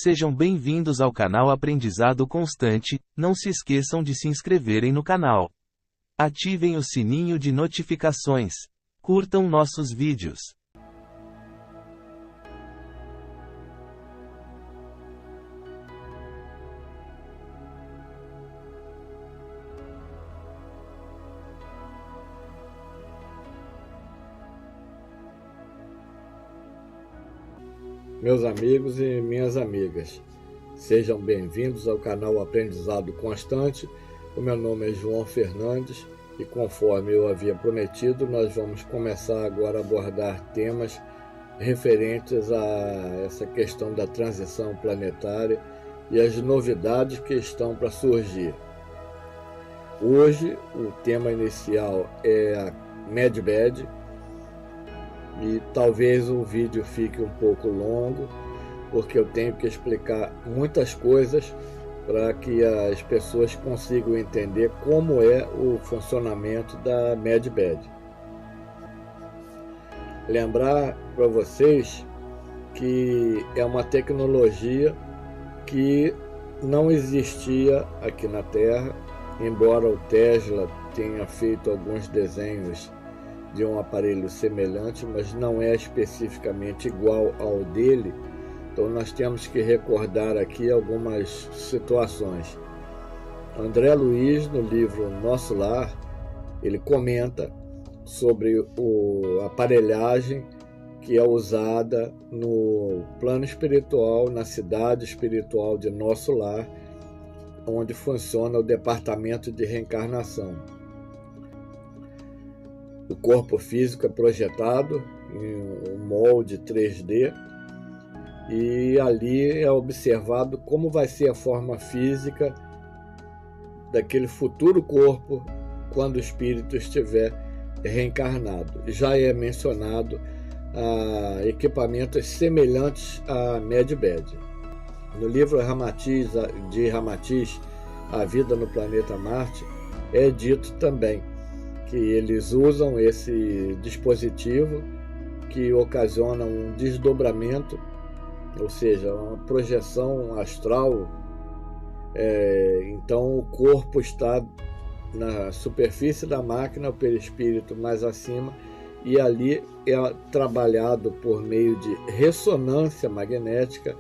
Sejam bem-vindos ao canal Aprendizado Constante. Não se esqueçam de se inscreverem no canal. Ativem o sininho de notificações. Curtam nossos vídeos. Meus amigos e minhas amigas, sejam bem-vindos ao canal Aprendizado Constante. O meu nome é João Fernandes e, conforme eu havia prometido, nós vamos começar agora a abordar temas referentes a essa questão da transição planetária e as novidades que estão para surgir. Hoje, o tema inicial é a Medbed, e talvez o vídeo fique um pouco longo, porque eu tenho que explicar muitas coisas para que as pessoas consigam entender como é o funcionamento da Medbed. Lembrar para vocês que é uma tecnologia que não existia aqui na Terra, embora o Tesla tenha feito alguns desenhos de um aparelho semelhante, mas não é especificamente igual ao dele. Então nós temos que recordar aqui algumas situações. André Luiz, no livro Nosso Lar, ele comenta sobre a aparelhagem que é usada no plano espiritual, na cidade espiritual de Nosso Lar, onde funciona o departamento de reencarnação. O corpo físico é projetado em um molde 3D e ali é observado como vai ser a forma física daquele futuro corpo quando o espírito estiver reencarnado. Já é mencionado equipamentos semelhantes à Medbed. No livro de Ramatiz, A Vida no Planeta Marte, é dito também que eles usam esse dispositivo que ocasiona um desdobramento, ou seja, uma projeção astral. Então o corpo está na superfície da máquina, o perispírito mais acima, e ali é trabalhado por meio de ressonância magnética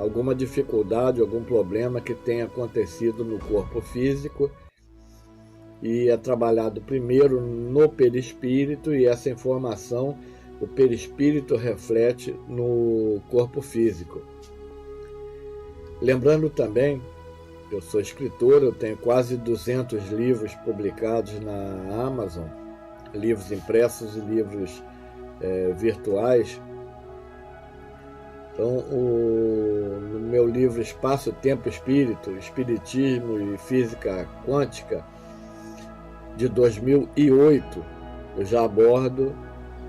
alguma dificuldade, algum problema que tenha acontecido no corpo físico, e é trabalhado primeiro no perispírito, e essa informação o perispírito reflete no corpo físico. Lembrando também, eu sou escritor, eu tenho quase 200 livros publicados na Amazon, livros impressos e livros virtuais. Então, no meu livro Espaço, Tempo, Espírito, Espiritismo e Física Quântica, de 2008, eu já abordo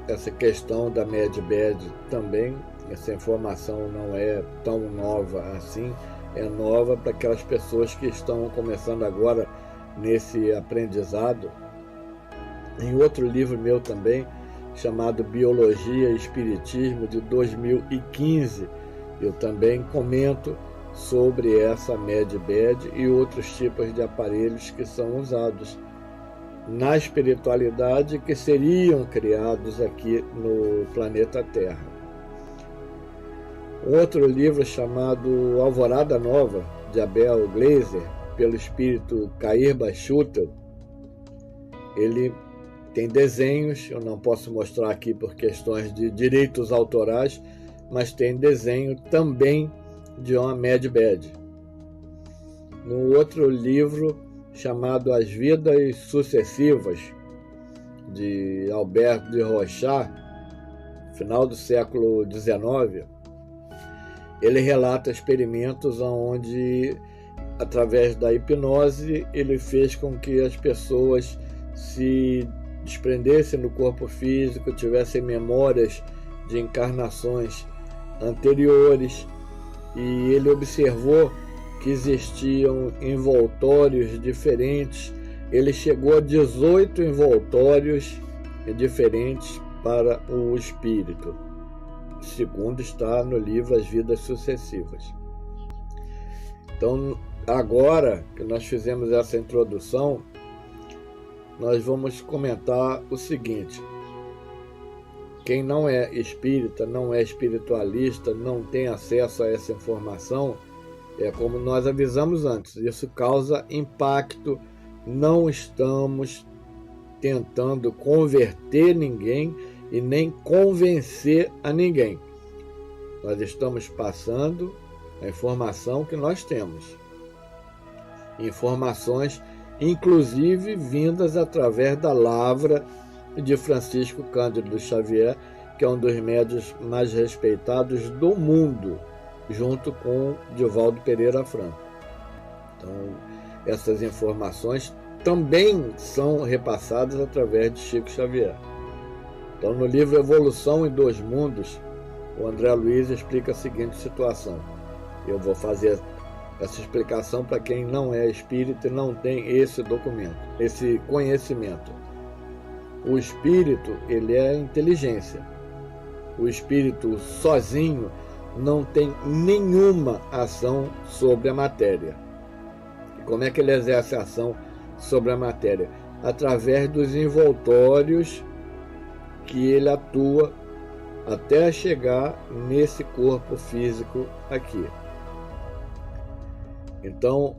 essa questão da Medbed também. Essa informação não é tão nova assim, é nova para aquelas pessoas que estão começando agora nesse aprendizado. Em outro livro meu também, chamado Biologia e Espiritismo, de 2015, eu também comento sobre essa Medbed e outros tipos de aparelhos que são usados na espiritualidade, que seriam criados aqui no planeta Terra. Outro livro chamado Alvorada Nova, de Abel Glaser, pelo espírito Cair Bachutel, ele tem desenhos, eu não posso mostrar aqui por questões de direitos autorais, mas tem desenho também de uma Medbed. No outro livro, chamado As Vidas Sucessivas, de Albert de Rochat, final do século XIX, ele relata experimentos onde, através da hipnose, ele fez com que as pessoas se desprendessem do corpo físico, tivessem memórias de encarnações anteriores, e ele observou que existiam envoltórios diferentes. Ele chegou a 18 envoltórios diferentes para o espírito. segundo está no livro As Vidas Sucessivas. Então, agora que nós fizemos essa introdução, nós vamos comentar o seguinte: quem não é espírita, não é espiritualista, não tem acesso a essa informação, é como nós avisamos antes, isso causa impacto. Não estamos tentando converter ninguém e nem convencer a ninguém. Nós estamos passando a informação que nós temos. Informações, inclusive, vindas através da lavra de Francisco Cândido Xavier, que é um dos médiuns mais respeitados do mundo, junto com Divaldo Pereira Franco. Então, essas informações também são repassadas através de Chico Xavier. Então, no livro Evolução em Dois Mundos, o André Luiz explica a seguinte situação. Eu vou fazer essa explicação para quem não é espírita e não tem esse documento, esse conhecimento. O espírito, ele é inteligência. O espírito sozinho não tem nenhuma ação sobre a matéria. E como é que ele exerce ação sobre a matéria? Através dos envoltórios que ele atua até chegar nesse corpo físico aqui. Então,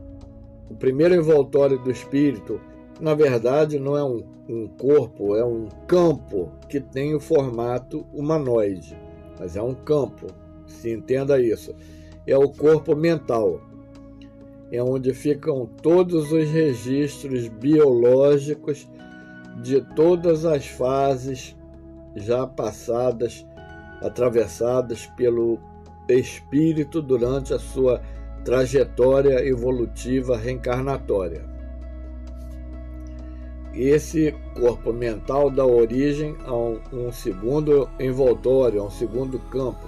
o primeiro envoltório do espírito, na verdade, não é um corpo, é um campo que tem o formato humanoide, mas é um campo, se entenda isso. É o corpo mental, é onde ficam todos os registros biológicos de todas as fases já passadas, atravessadas pelo espírito durante a sua trajetória evolutiva reencarnatória. Esse corpo mental dá origem a um segundo envoltório, a um segundo campo,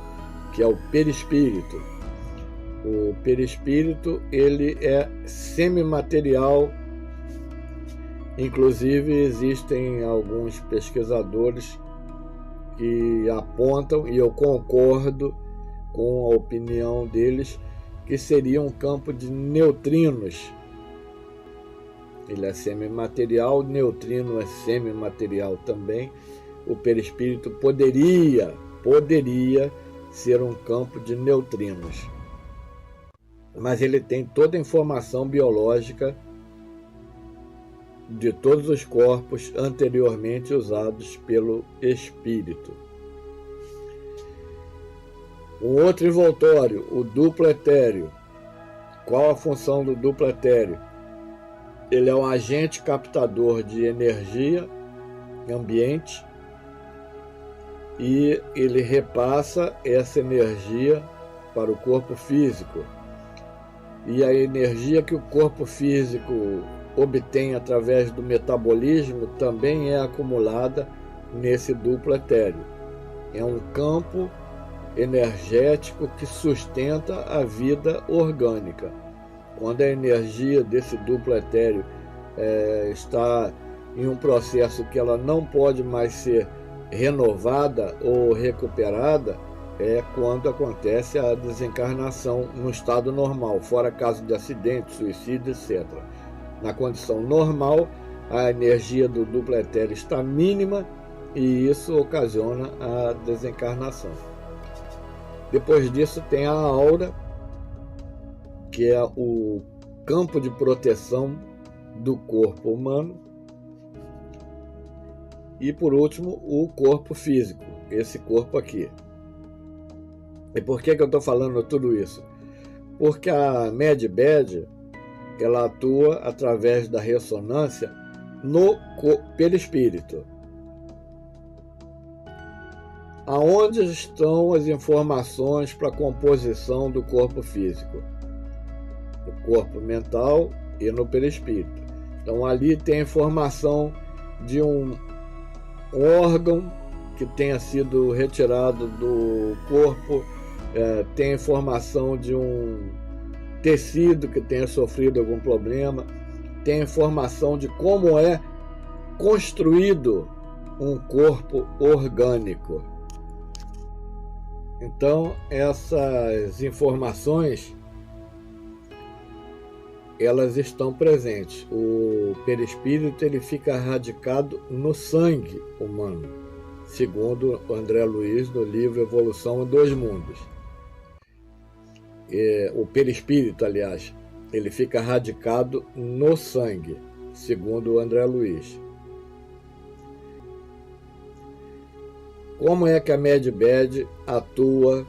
que é o perispírito. O perispírito, ele é semimaterial. Inclusive, existem alguns pesquisadores que apontam, e eu concordo com a opinião deles, que seria um campo de neutrinos. Ele é semimaterial, neutrino é semimaterial também. O perispírito poderia ser um campo de neutrinos. Mas ele tem toda a informação biológica de todos os corpos anteriormente usados pelo espírito. Um outro envoltório, o duplo etéreo. Qual a função do duplo etéreo? Ele é um agente captador de energia ambiente e ele repassa essa energia para o corpo físico. E a energia que o corpo físico obtém através do metabolismo também é acumulada nesse duplo etéreo. É um campo energético que sustenta a vida orgânica. Quando a energia desse duplo etéreo está em um processo que ela não pode mais ser renovada ou recuperada, é quando acontece a desencarnação no estado normal, fora caso de acidente, suicídio, etc. Na condição normal, a energia do duplo etéreo está mínima e isso ocasiona a desencarnação. Depois disso tem a aura, que é o campo de proteção do corpo humano. E por último, o corpo físico, esse corpo aqui. E por que eu estou falando tudo isso? Porque a Medbed, ela atua através da ressonância no perispírito. Aonde estão as informações para a composição do corpo físico? No corpo mental e no perispírito. Então ali tem a informação de um órgão que tenha sido retirado do corpo, tem a informação de um tecido que tenha sofrido algum problema, tem a informação de como é construído um corpo orgânico. Então, essas informações, elas estão presentes. O perispírito ele fica radicado no sangue humano, segundo André Luiz no livro Evolução em Dois Mundos. O perispírito, aliás, ele fica radicado no sangue, segundo André Luiz. Como é que a Medbed atua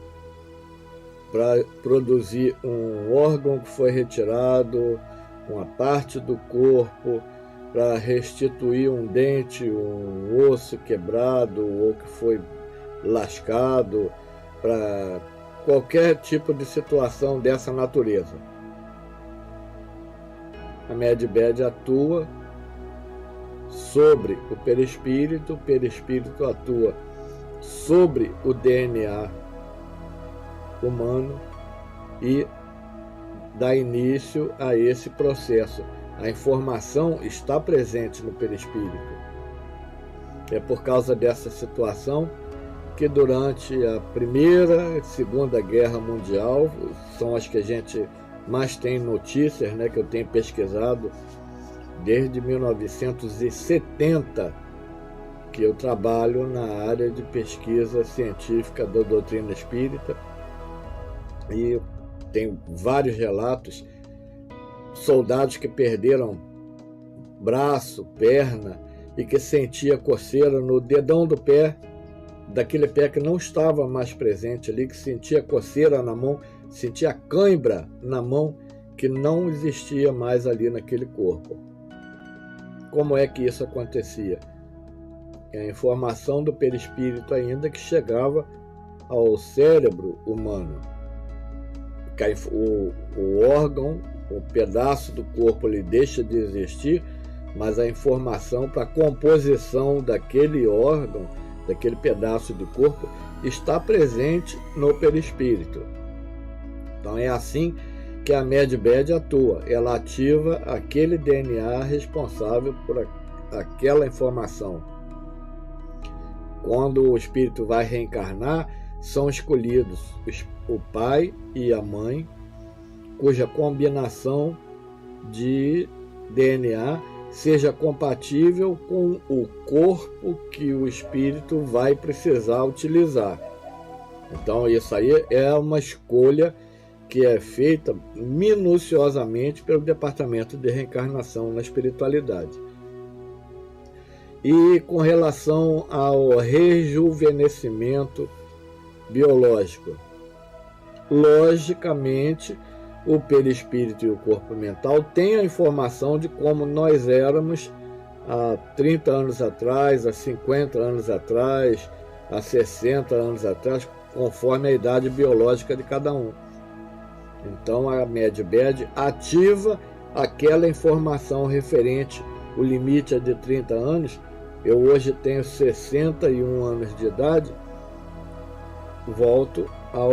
para produzir um órgão que foi retirado, uma parte do corpo, para restituir um dente, um osso quebrado ou que foi lascado, para qualquer tipo de situação dessa natureza? A Medbed atua sobre o perispírito atua sobre o DNA humano e dá início a esse processo. A informação está presente no perispírito. É por causa dessa situação que durante a Primeira e Segunda Guerra Mundial, são as que a gente mais tem notícias, né, que eu tenho pesquisado desde 1970, que eu trabalho na área de pesquisa científica da doutrina espírita, e tenho vários relatos, soldados que perderam braço, perna, e que sentia coceira no dedão do pé, daquele pé que não estava mais presente ali, que sentia coceira na mão, sentia cãibra na mão, que não existia mais ali naquele corpo. Como é que isso acontecia? É a informação do perispírito ainda que chegava ao cérebro humano. O órgão, o pedaço do corpo, ele deixa de existir, mas a informação para a composição daquele órgão, daquele pedaço do corpo, está presente no perispírito. Então é assim que a Medbed atua. Ela ativa aquele DNA responsável por aquela informação. Quando o espírito vai reencarnar, são escolhidos o pai e a mãe, cuja combinação de DNA seja compatível com o corpo que o espírito vai precisar utilizar. Então isso aí é uma escolha que é feita minuciosamente pelo Departamento de Reencarnação na Espiritualidade. E com relação ao rejuvenescimento biológico, logicamente, o perispírito e o corpo mental têm a informação de como nós éramos há 30 anos atrás, há 50 anos atrás, há 60 anos atrás, conforme a idade biológica de cada um. Então a Medbed ativa aquela informação referente, o limite é de 30 anos, eu hoje tenho 61 anos de idade, volto ao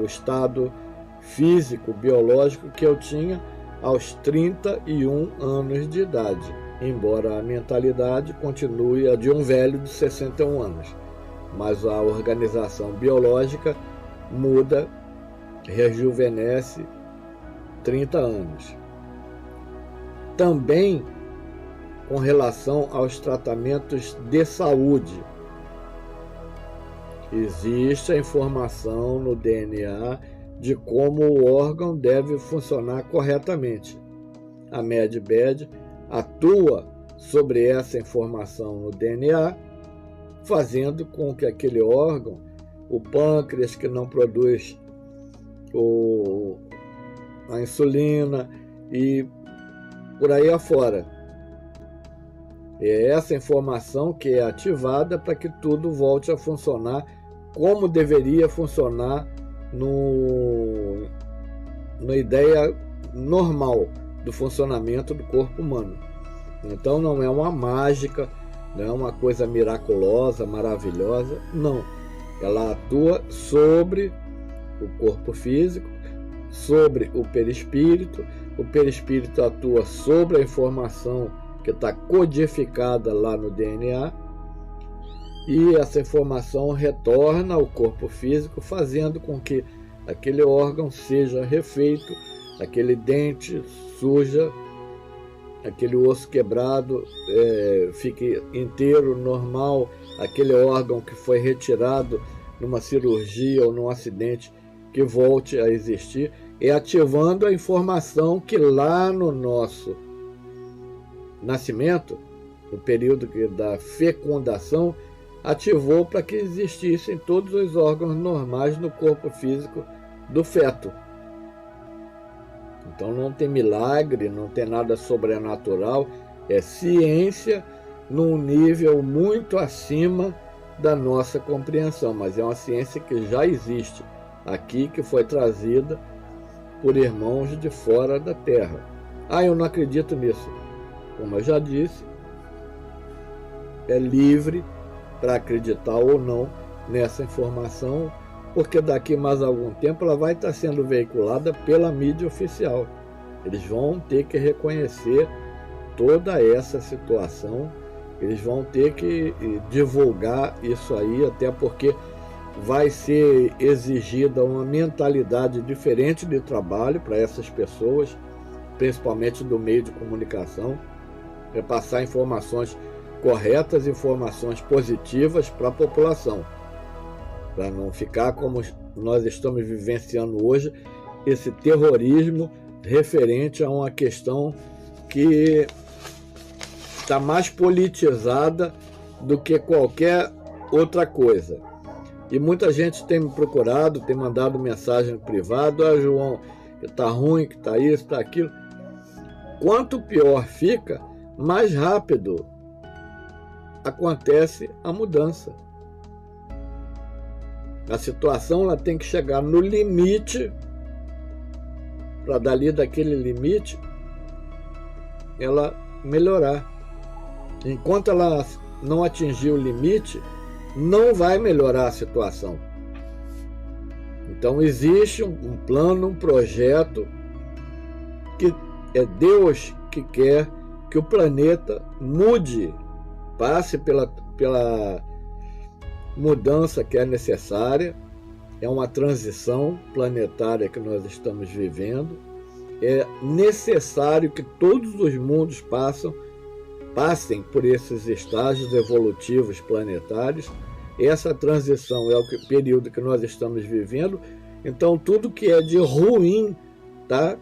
estado físico, biológico que eu tinha aos 31 anos de idade, embora a mentalidade continue a de um velho de 61 anos, mas a organização biológica muda, rejuvenesce 30 anos. Também com relação aos tratamentos de saúde, existe a informação no DNA de como o órgão deve funcionar corretamente. A Medbed atua sobre essa informação no DNA, fazendo com que aquele órgão, o pâncreas que não produz a insulina e por aí afora, é essa informação que é ativada para que tudo volte a funcionar como deveria funcionar na ideia normal do funcionamento do corpo humano. Então não é uma mágica, não é uma coisa miraculosa, maravilhosa, não. Ela atua sobre o corpo físico, sobre o perispírito atua sobre a informação que está codificada lá no DNA, e essa informação retorna ao corpo físico, fazendo com que aquele órgão seja refeito, aquele dente suja, aquele osso quebrado fique inteiro, normal, aquele órgão que foi retirado numa cirurgia ou num acidente que volte a existir, e ativando a informação que lá no nosso nascimento, no período da fecundação, ativou para que existissem todos os órgãos normais no corpo físico do feto. Então não tem milagre, não tem nada sobrenatural, é ciência num nível muito acima da nossa compreensão, mas é uma ciência que já existe aqui, que foi trazida por irmãos de fora da Terra. Eu não acredito nisso. Como eu já disse, é livre para acreditar ou não nessa informação, porque daqui mais algum tempo ela vai estar sendo veiculada pela mídia oficial. Eles vão ter que reconhecer toda essa situação, eles vão ter que divulgar isso aí, até porque vai ser exigida uma mentalidade diferente de trabalho para essas pessoas, principalmente do meio de comunicação, para passar informações corretas, informações positivas para a população, para não ficar como nós estamos vivenciando hoje, esse terrorismo referente a uma questão que está mais politizada do que qualquer outra coisa. E muita gente tem me procurado, tem mandado mensagem privada: João, que está ruim, que está isso, está aquilo. Quanto pior fica, mais rápido acontece a mudança. A situação ela tem que chegar no limite, para dali daquele limite ela melhorar. Enquanto ela não atingir o limite, não vai melhorar a situação. Então existe um plano, um projeto, que é Deus que quer que o planeta mude, passe pela mudança que é necessária. É uma transição planetária que nós estamos vivendo. É necessário que todos os mundos passem por esses estágios evolutivos planetários. Essa transição é o período que nós estamos vivendo. Então tudo que é de ruim está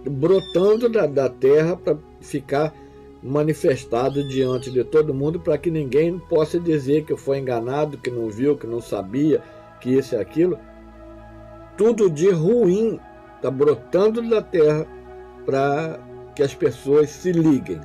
brotando da Terra para ficar manifestado diante de todo mundo, para que ninguém possa dizer que foi enganado, que não viu, que não sabia, que isso e aquilo. Tudo de ruim está brotando da Terra para que as pessoas se liguem.